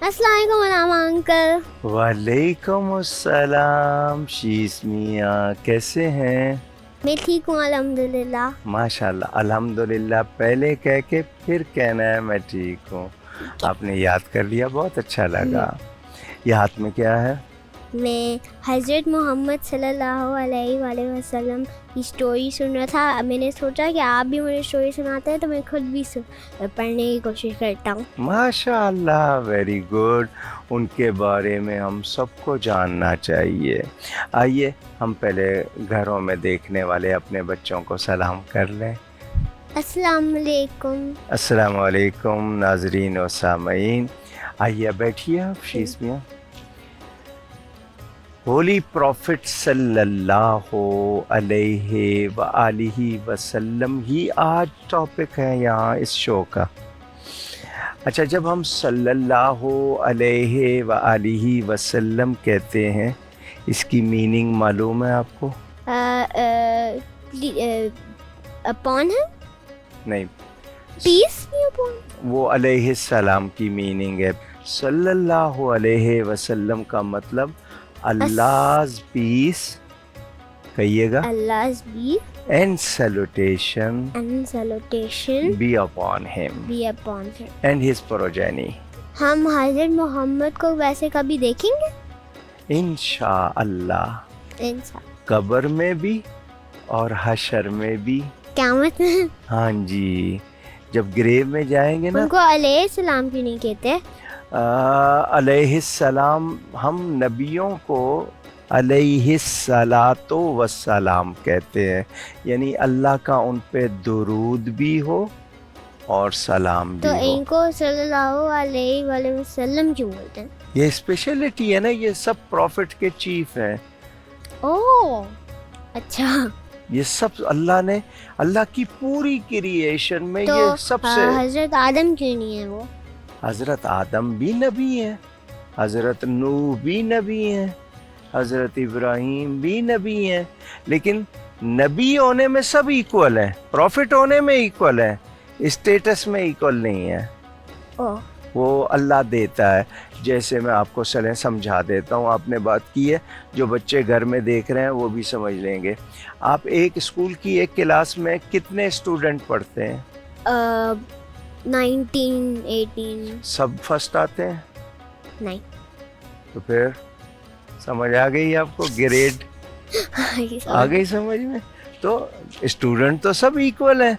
السلام علیکم علامہ انکل. وعلیکم السلام شیس میاں، کیسے ہیں؟ میں ٹھیک ہوں الحمدللہ. ماشاء اللہ، الحمدللہ پہلے کہہ کے پھر کہنا ہے میں ٹھیک ہوں. آپ نے یاد کر لیا، بہت اچھا لگا. یہ ہاتھ میں کیا ہے؟ میں حضرت محمد صلی اللہ علیہ وآلہ وسلم کی اسٹوری سن رہا تھا. میں نے سوچا کہ آپ بھی مجھے اسٹوری سناتے ہیں تو میں خود بھی پڑھنے کی کوشش کرتا ہوں. ماشاء اللہ، ویری گڈ. ان کے بارے میں ہم سب کو جاننا چاہیے. آئیے ہم پہلے گھروں میں دیکھنے والے اپنے بچوں کو سلام کر لیں. السلام علیکم. السلام علیکم ناظرین و سامعین. آئیے بیٹھیے آپ شیس میاں. ہولی پروفٹ صلی اللہ علیہ وآلہ وسلم ہی آج ٹاپک ہے یہاں اس شو کا. اچھا، جب ہم صلی اللہ علیہ وآلہ وسلم کہتے ہیں، اس کی میننگ معلوم ہے آپ کو؟ اپون ہے؟ نہیں، پیس بھی اپون. وہ علیہ السلام کی میننگ ہے. صلی اللہ علیہ وسلم کا مطلب Allah's peace، کہیے گا، Allah's peace and salutation and salutation be upon him be upon him. and his progeny. ہم حضرت محمد کو ویسے کبھی دیکھیں گے انشاءاللہ، انشاءاللہ قبر میں بھی اور حشر میں بھی. قیامت میں. ہاں جی، جب گریو میں جائیں گے نا. ان کو علیہ السلام کیوں نہیں کہتے؟ علیہ السلام، ہم نبیوں کو علیہ الصلاۃ والسلام کہتے ہیں، یعنی اللہ کا ان پہ درود بھی ہو اور سلام بھی تو ہو. ان کو صلی اللہ علیہ وآلہ وسلم کیوں بولتے ہیں؟ یہ اسپیشلٹی ہے نا، یہ سب پروفٹ کے چیف ہیں. اوہ اچھا. یہ سب اللہ نے، اللہ کی پوری کریشن میں تو یہ سب سے. حضرت آدم کیوں نہیں ہے وہ؟ حضرت آدم بھی نبی ہیں، حضرت نوح بھی نبی ہیں، حضرت ابراہیم بھی نبی ہیں، لیکن نبی ہونے میں سب ایکول ہیں، پروفٹ ہونے میں ایکول ہیں، اسٹیٹس میں ایکول نہیں ہیں. اوہ وہ اللہ دیتا ہے. جیسے میں آپ کو سمجھا دیتا ہوں، آپ نے بات کی ہے، جو بچے گھر میں دیکھ رہے ہیں وہ بھی سمجھ لیں گے. آپ ایک اسکول کی ایک کلاس میں کتنے اسٹوڈنٹ پڑھتے ہیں؟ 19 18. سب فرسٹ آتے ہیں؟ نہیں. تو پھر سمجھ آ گئی آپ کو، گریڈ آ گئی سمجھ میں. تو اسٹوڈنٹ تو سب ایکول ہیں.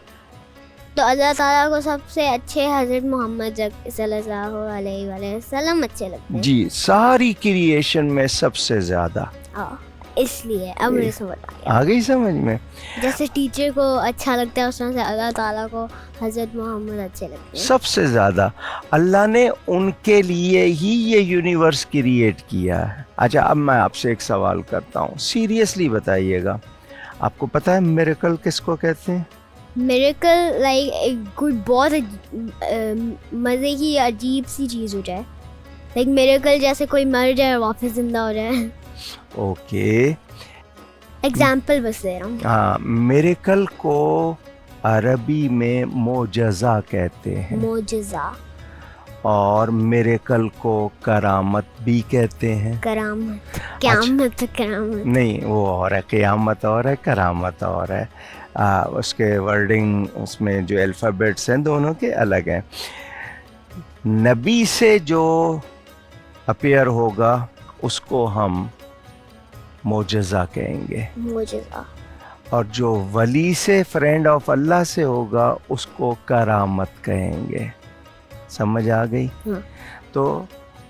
تو اللہ تعالیٰ کو سب سے اچھے حضرت محمد صلی اللہ علیہ وآلہ وسلم اچھے لگتے ہیں. جی، ساری کریشن میں سب سے زیادہ. اس لیے اب مجھے سمجھ آ گئی سمجھ میں. جیسے ٹیچر کو اچھا لگتا ہے اس طرح سے اللہ تعالیٰ کو حضرت محمد اچھے لگتے ہیں. سب سے زیادہ اللہ نے ان کے لیے ہی یہ یونیورس کریٹ کیا ہے. اچھا، اب میں آپ سے ایک سوال کرتا ہوں، سیریسلی بتائیے گا، آپ کو پتہ ہے میریکل کس کو کہتے ہیں؟ میریکل لائک بہت مزے کی عجیب سی چیز ہو جائے، لائک میریکل جیسے کوئی مر جائے اور واپس زندہ ہو جائے. اوکے، ایگزامپل بس دے رہا ہوں. ہاں، میریکل کو عربی میں معجزہ کہتے ہیں، معجزہ. اور میریکل کو کرامت بھی کہتے ہیں. کرامت، قیامت کرامت نہیں، وہ اور ہے، قیامت اور ہے، کرامت اور ہے. اس کے ورڈنگ، اس میں جو الفابیٹس ہیں دونوں کے الگ ہیں. نبی سے جو اپیئر ہوگا اس کو ہم معجزہ کہیں گے، معجزہ. اور جو ولی سے، فرینڈ آف اللہ سے ہوگا اس کو کرامت کہیں گے. سمجھ آ گئی؟ تو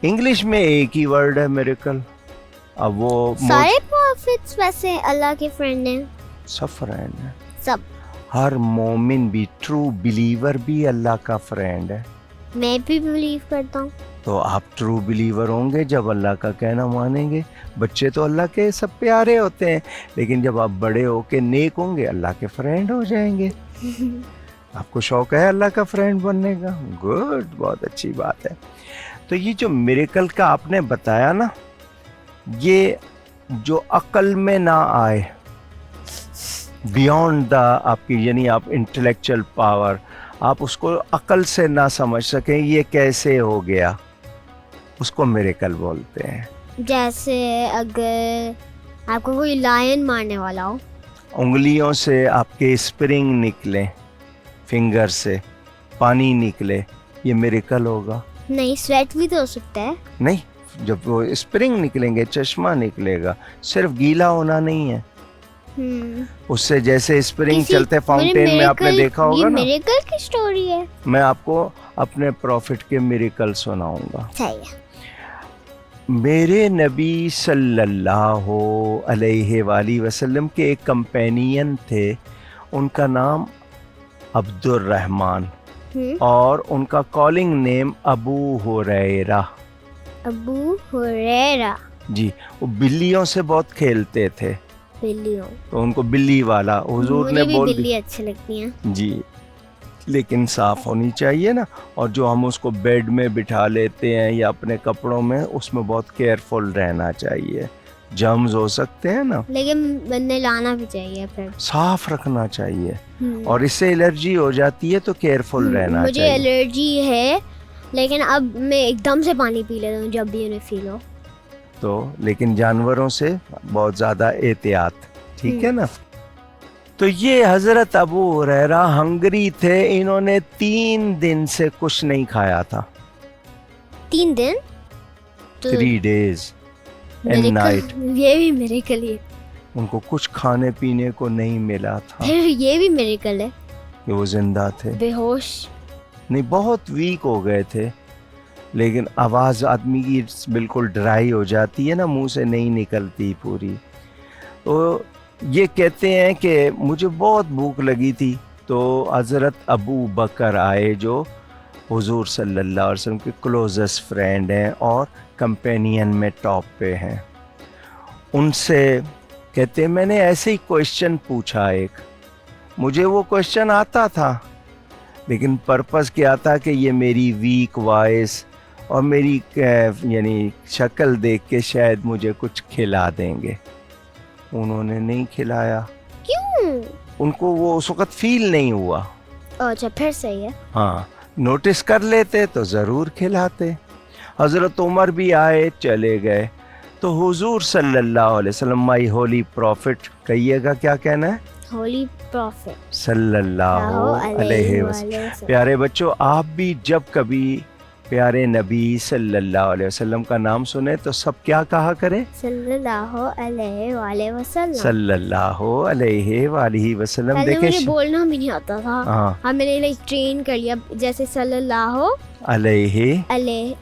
انگلش میں ایک ہی ورڈ ہے میریکل. اب وہ سارے پروفٹس ویسے اللہ کے فرینڈ ہیں. سب فرینڈ ہیں، سب. ہر مومن بھی، ٹرو بلیور بھی اللہ کا فرینڈ ہے. میں بھی بلیو کرتا ہوں. تو آپ ٹرو بلیور ہوں گے جب اللہ کا کہنا مانیں گے. بچے تو اللہ کے سب پیارے ہوتے ہیں، لیکن جب آپ بڑے ہو کے نیک ہوں گے اللہ کے فرینڈ ہو جائیں گے. آپ کو شوق ہے اللہ کا فرینڈ بننے کا؟ گڈ، بہت اچھی بات ہے. تو یہ جو میریکل کا آپ نے بتایا نا، یہ جو عقل میں نہ آئے، بیونڈ دا آپ کی، یعنی آپ انٹلیکچوئل پاور، آپ اس کو عقل سے نہ سمجھ سکیں یہ کیسے ہو گیا، اس کو میریکل بولتے ہیں. جیسے اگر آپ کو کوئی لائن مارنے والا ہو, انگلیوں سے آپ کے اسپرنگ نکلیں, فنگر سے پانی نکلے, یہ میریکل ہوگا. نہیں, سویٹ بھی تو ہو سکتا ہے. نہیں, جب وہ اسپرنگ نکلیں گے چشمہ نکلے گا, صرف گیلا ہونا نہیں ہے. اس سے جیسے اسپرنگ چلتے فاؤنٹین میں آپ نے دیکھا ہوگا نا. میریکل کی سٹوری ہے. میں آپ کو اپنے پروفٹ کے میریکل سناؤں گا. صحیح ہے. میرے نبی صلی اللہ علیہ وآلہ وسلم کے ایک کمپینین تھے, ان کا نام عبد الرحمن اور ان کا کالنگ نیم ابو ہریرہ. ابو ہریرہ. جی, وہ بلیوں سے بہت کھیلتے تھے. بلیوں, تو ان کو بلی والا حضور نے بول بلی اچھی لگتی ہیں. جی, لیکن صاف ہونی چاہیے نا. اور جو ہم اس کو بیڈ میں بٹھا لیتے ہیں یا اپنے کپڑوں میں, اس میں بہت کیئرفل رہنا چاہیے, جرمز ہو سکتے ہیں نا. لیکن بندے لانا بھی چاہیے, پھر صاف رکھنا چاہیے. اور اس سے الرجی ہو جاتی ہے تو کیئرفل رہنا مجھے چاہیے. الرجی ہے, لیکن اب میں ایک دم سے پانی پی لیتا ہوں جب بھی انہیں فیل ہو. تو لیکن جانوروں سے بہت زیادہ احتیاط, ٹھیک ہے نا. تو یہ حضرت ابو ہریرہ ہنگری تھے, انہوں نے 3 دن سے کچھ نہیں کھایا تھا. 3 دن 3 days and night. یہ بھی میریکل ہے. ان کو کچھ کھانے پینے کو نہیں ملا تھا. پھر یہ بھی میریکل ہے کہ وہ زندہ تھے. بے ہوش نہیں, بہت ویک ہو گئے تھے, لیکن آواز آدمی کی بالکل ڈرائی ہو جاتی ہے نا, منہ سے نہیں نکلتی پوری. تو یہ کہتے ہیں کہ مجھے بہت بھوک لگی تھی, تو حضرت ابو بکر آئے جو حضور صلی اللہ علیہ وسلم کے کلوزسٹ فرینڈ ہیں اور کمپینین میں ٹاپ پہ ہیں. ان سے کہتے ہیں میں نے ایسے ہی کویشچن پوچھا ایک, مجھے وہ کویشچن آتا تھا, لیکن پرپس کیا تھا کہ یہ میری ویک وائس اور میری یعنی شکل دیکھ کے شاید مجھے کچھ کھلا دیں گے. انہوں نے نہیں کھلایا. کیوں؟ ان کو وہ اس وقت فیل نہیں ہوا. اچھا, پھر صحیح ہے. ہاں, نوٹس کر لیتے تو ضرور کھلاتے. حضرت عمر بھی آئے, چلے گئے. تو حضور صلی اللہ علیہ وسلم, مائی ہولی پروفٹ, کہیے گا کیا کہنا ہے؟ ہولی پروفٹ صلی اللہ علیہ وسلم. پیارے بچوں, آپ بھی جب کبھی پیارے نبی صلی اللہ علیہ وسلم کا نام سنیں تو سب کیا کہا کریں؟ صلی اللہ علیہ وآلہ وسلم. دیکھیں, مجھے بولنا بھی نہیں آتا تھا. ہاں, میں نے ٹرین کر لیا, جیسے صلی اللہ علیہ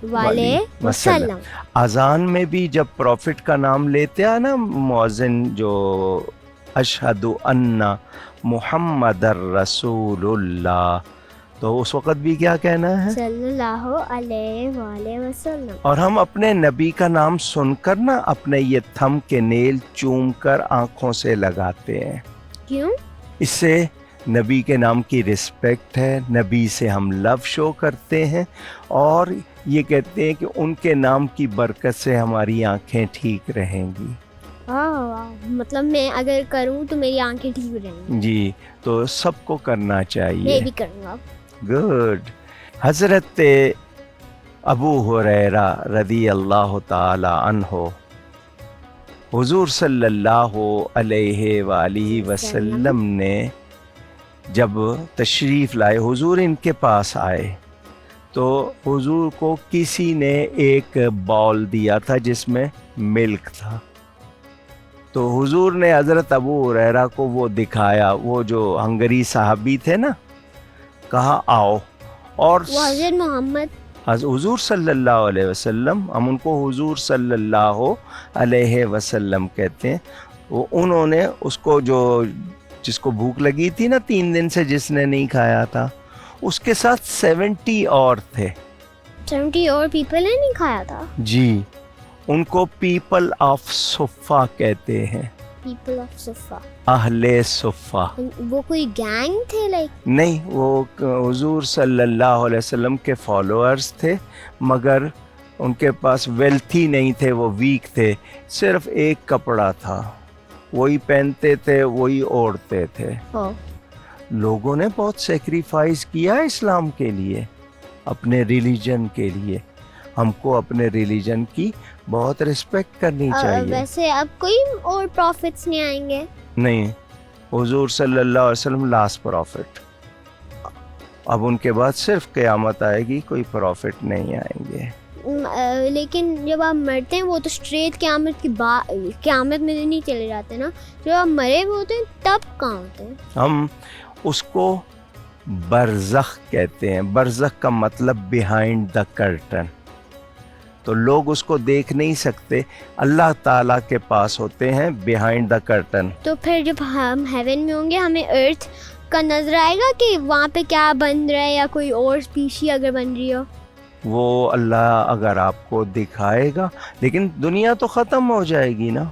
وآلہ وسلم. اذان میں بھی جب پروفٹ کا نام لیتے ہیں نا مؤذن, جو اشہد ان محمد الرسول اللہ, تو اس وقت بھی کیا کہنا ہے؟ صلی اللہ علیہ وآلہ وسلم. اور ہم اپنے نبی کا نام سن کر نا اپنے یہ تھم کے نیل چوم کر آنکھوں سے لگاتے ہیں. کیوں؟ اس سے نبی کے نام کی رسپیکٹ ہے, نبی سے ہم لو شو کرتے ہیں, اور یہ کہتے ہیں کہ ان کے نام کی برکت سے ہماری آنکھیں ٹھیک رہیں گی. مطلب میں اگر کروں تو میری آنکھیں ٹھیک رہیں گی. جی, تو سب کو کرنا چاہیے. میں بھی کروں گا. گڈ. حضرت ابو ہریرہ رضی اللہ تعالی عنہ حضور صلی اللہ علیہ وآلہ وسلم نے جب تشریف لائے, حضور ان کے پاس آئے, تو حضور کو کسی نے ایک باؤل دیا تھا جس میں ملک تھا. تو حضور نے حضرت ابو ہریرہ کو وہ دکھایا, وہ جو ہنگری صحابی تھے نا, کہا آؤ. اور حضرت محمد حضور صلی اللہ علیہ وسلم, ہم ان کو حضور صلی اللہ علیہ وسلم کہتے ہیں. وہ انہوں نے اس کو, جو جس کو بھوک لگی تھی نا 3 دن سے, جس نے نہیں کھایا تھا, اس کے ساتھ 70 اور تھے. 70 اور پیپل نے نہیں کھایا تھا. جی, ان کو پیپل آف صفہ کہتے ہیں. پیپل آف صفہ, اہل صفہ. وہ کوئی گینگ تھے لائک؟ نہیں, وہ حضور صلی اللہ علیہ وسلم کے فالوورز تھے, مگر ان کے پاس ویلتھی نہیں تھے, وہ ویک تھے. صرف ایک کپڑا تھا, وہی پہنتے تھے, وہی اوڑھتے تھے. لوگوں نے بہت سیکریفائز کیا اسلام کے لیے, اپنے ریلیجن کے لیے. ہم کو اپنے ریلیجن کی بہت رسپیکٹ کرنی چاہیے. ویسے اب کوئی اور پروفٹس نہیں آئیں گے؟ نہیں, حضور صلی اللہ علیہ وسلم لاسٹ پروفٹ. اب ان کے بعد صرف قیامت آئے گی, کوئی پروفٹ نہیں آئیں گے. لیکن جب آپ مرتے ہیں وہ تو اسٹریٹ قیامت میں نہیں چلے جاتے نا. جب آپ مرے ہوئے ہوتے ہیں تب کہاں ہوتے ہیں؟ ہم اس کو برزخ کہتے ہیں. برزخ کا مطلب بیہائنڈ دا کرٹن. تو لوگ اس کو دیکھ نہیں سکتے, اللہ تعالیٰ کے پاس ہوتے ہیں بیہائنڈ دا کرٹن. تو پھر جب ہم ہیون میں ہوں گے ہمیں ارتھ کا نظر آئے گا کہ وہاں پہ کیا بن رہا ہے, یا کوئی اور اسپیشی اگر بن رہی ہو؟ وہ اللہ اگر آپ کو دکھائے گا, لیکن دنیا تو ختم ہو جائے گی نا,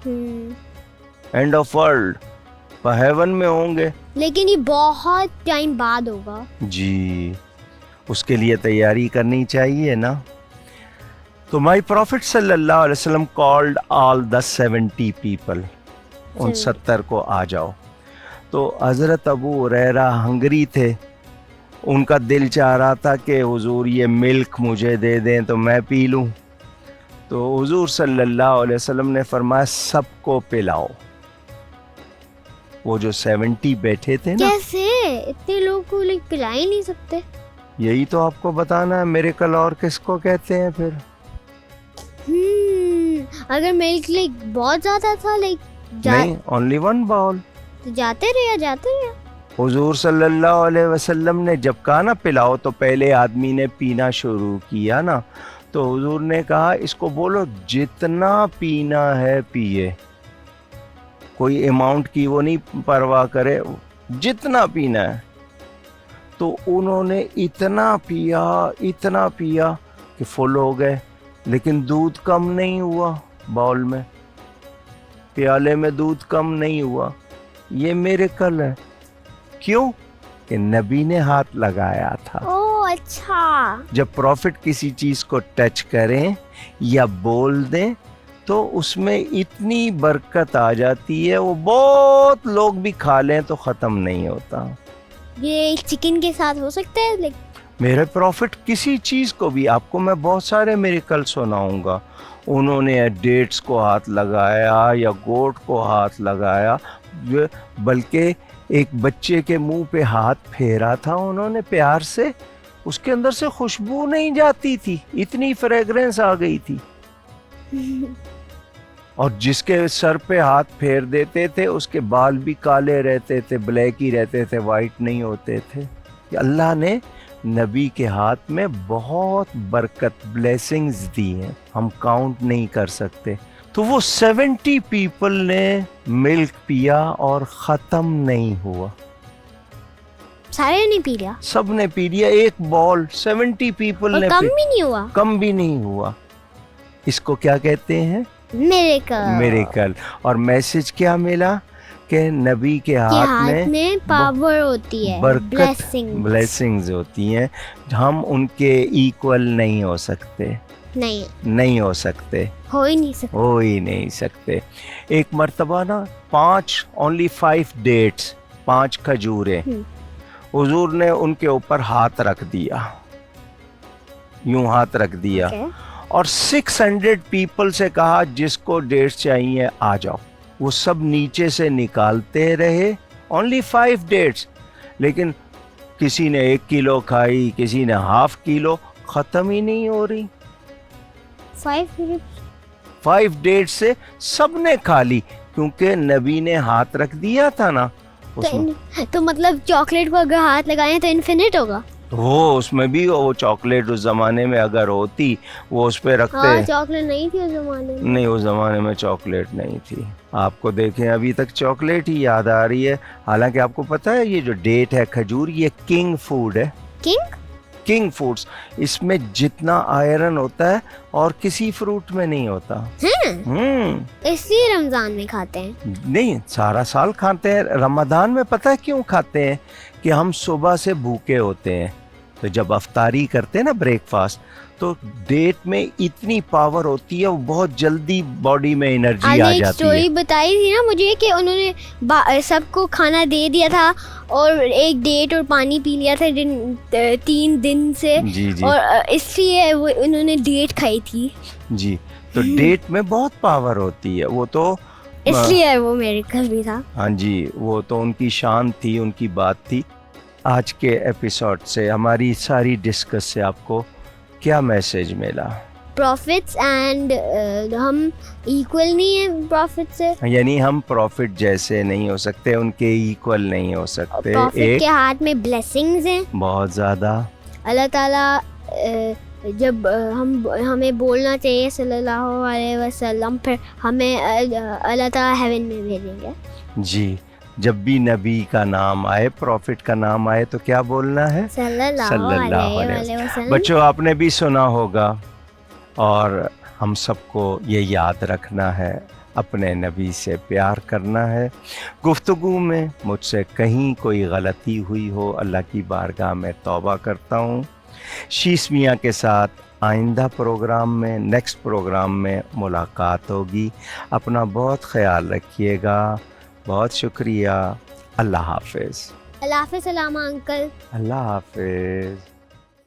اینڈ آف ورلڈ. ہیون میں ہوں گے لیکن یہ بہت ٹائم بعد ہوگا. جی, اس کے لیے تیاری کرنی چاہیے نا. تو مائی پروفٹ صلی اللہ علیہ وسلم کالڈ آل دا 70 پیپل. ان 70 کو آ جاؤ. تو حضرت ابو ہریرہ ہنگری تھے, ان کا دل چاہ رہا تھا کہ حضور یہ ملک مجھے دے دیں تو میں پی لوں. تو حضور صلی اللہ علیہ وسلم نے فرمایا سب کو پلاؤ. وہ جو 70 بیٹھے تھے نا, کیسے اتنے لوگ کو پلا ہی نہیں سکتے؟ یہی تو آپ کو بتانا ہے, میریکل اور کس کو کہتے ہیں پھر. اگر ملک بہت زیادہ تھا نہیں, اونلی 1 باؤل. تو جاتے رہے. حضور صلی اللہ علیہ وسلم نے جب کہا نا پلاؤ, تو پہلے آدمی نے پینا شروع کیا نا, تو حضور نے کہا اس کو بولو جتنا پینا ہے پیے, کوئی اماؤنٹ کی وہ نہیں پرواہ کرے, جتنا پینا ہے. تو انہوں نے اتنا پیا کہ فل ہو گئے, لیکن دودھ کم نہیں ہوا باؤل میں, پیالے میں دودھ کم نہیں ہوا. یہ میریکل ہے. کیوں؟ کہ نبی نے ہاتھ لگایا تھا. اوہ اچھا. جب پروفٹ کسی چیز کو ٹچ کریں یا بول دیں تو اس میں اتنی برکت آ جاتی ہے, وہ بہت لوگ بھی کھا لیں تو ختم نہیں ہوتا. یہ چکن کے ساتھ ہو سکتا ہے؟ میرے پروفٹ کسی چیز کو بھی, آپ کو میں بہت سارے میریکل سناؤں گا, انہوں نے ڈیٹس کو ہاتھ لگایا یا گوٹ کو ہاتھ لگایا, بلکہ ایک بچے کے منہ پہ ہاتھ پھیرا تھا انہوں نے پیار سے, اس کے اندر سے خوشبو نہیں جاتی تھی, اتنی فریگرنس آ گئی تھی. اور جس کے سر پہ ہاتھ پھیر دیتے تھے اس کے بال بھی کالے رہتے تھے, بلیک ہی رہتے تھے, وائٹ نہیں ہوتے تھے. اللہ نے نبی کے ہاتھ میں بہت برکت, بلیسنگز دی ہیں, ہم کاؤنٹ نہیں کر سکتے. تو وہ 70 پیپل نے ملک پیا اور ختم نہیں ہوا. سارے نے پی لیا؟ سب نے پی لیا, ایک بال 70 پیپل نے. کم بھی نہیں ہوا؟ کم بھی نہیں ہوا. اس کو کیا کہتے ہیں؟ میریکل. اور میسج کیا ملا کہ نبی کے ہاتھ میں پاور ہوتی ہے, برکت, بلیسنگز ہوتی ہیں. ہم ان کے ایکول نہیں ہو سکتے, نہیں ہو سکتے, ہو ہی نہیں سکتے. ایک مرتبہ نا 5 ڈیٹس, 5 کھجوریں, حضور نے ان کے اوپر ہاتھ رکھ دیا, یوں ہاتھ رکھ دیا, اور 600 پیپل سے کہا جس کو ڈیٹس چاہیے آ جاؤ. وہ سب نیچے سے نکالتے رہے, اونلی 5 ڈیٹس, لیکن کسی نے 1 کلو کھائی, کسی نے ½ کلو, ختم ہی نہیں ہو رہی. 5 ڈیٹس سے سب نے کھا لی, کیونکہ نبی نے ہاتھ رکھ دیا تھا نا. تو مطلب چاکلیٹ کو اگر ہاتھ لگائیں تو انفینٹ ہوگا؟ وہ اس میں بھی وہ چاکلیٹ اس زمانے میں اگر ہوتی وہ اس پہ رکھتے. چاکلیٹ نہیں تھی اس زمانے میں. نہیں, اس زمانے میں چاکلیٹ نہیں تھی. آپ کو دیکھیں ابھی تک چاکلیٹ ہی یاد آ رہی ہے, حالانکہ آپ کو پتا ہے یہ جو ڈیٹ ہے کھجور, یہ کنگ فوڈ ہے. کنگ فوڈس, اس میں جتنا آئرن ہوتا ہے اور کسی فروٹ میں نہیں ہوتا. اس لیے رمضان میں کھاتے ہیں؟ نہیں, سارا سال کھاتے ہیں. رمضان میں پتہ ہے کیوں کھاتے ہیں؟ کہ ہم صبح سے بھوکے ہوتے ہیں, تو جب افطاری کرتے ہیں نا بریک فاسٹ تو ڈیٹ میں اتنی پاور ہوتی ہے وہ بہت جلدی باڈی میں انرجی آ ایک جاتی اسٹوری ہے. بتائی تھی نا مجھے کہ انہوں نے سب کو کھانا دے دیا تھا اور ایک ڈیٹ اور پانی پی لیا تھا 3 دن سے, جی جی اور اس لیے وہ انہوں نے ڈیٹ کھائی تھی. جی, تو ڈیٹ میں بہت پاور ہوتی ہے, وہ تو اس لیے وہ میریکل بھی تھا. ہاں جی, وہ تو ان کی شان تھی, ان کی بات تھی. آج کے ایپیسوڈ سے ہماری ساری ڈسکس سے آپ کو کیا میسج ملا؟ پروفٹس اینڈ ہم ایکول نہیں ہیں پروفٹ سے, یعنی ہم پروفٹ جیسے نہیں ہو سکتے, ان کے ایکول نہیں ہو سکتے. پروفٹ کے ہاتھ میں بلیسنگز ہیں بہت زیادہ. اللہ تعالیٰ جب ہمیں بولنا چاہیے صلی اللہ علیہ وسلم, پھر ہمیں اللہ تعالیٰ ہیون میں بھیجیں گے. جی, جب بھی نبی کا نام آئے, پروفٹ کا نام آئے تو کیا بولنا ہے؟ صلی اللہ علیہ وسلم. بچوں آپ نے بھی سنا ہوگا, اور ہم سب کو یہ یاد رکھنا ہے, اپنے نبی سے پیار کرنا ہے. گفتگو میں مجھ سے کہیں کوئی غلطی ہوئی ہو, اللہ کی بارگاہ میں توبہ کرتا ہوں. شیش میاں کے ساتھ آئندہ پروگرام میں, نیکسٹ پروگرام میں ملاقات ہوگی. اپنا بہت خیال رکھیے گا. بہت شکریہ. اللہ حافظ. اللہ حافظ. سلام انکل. اللہ حافظ.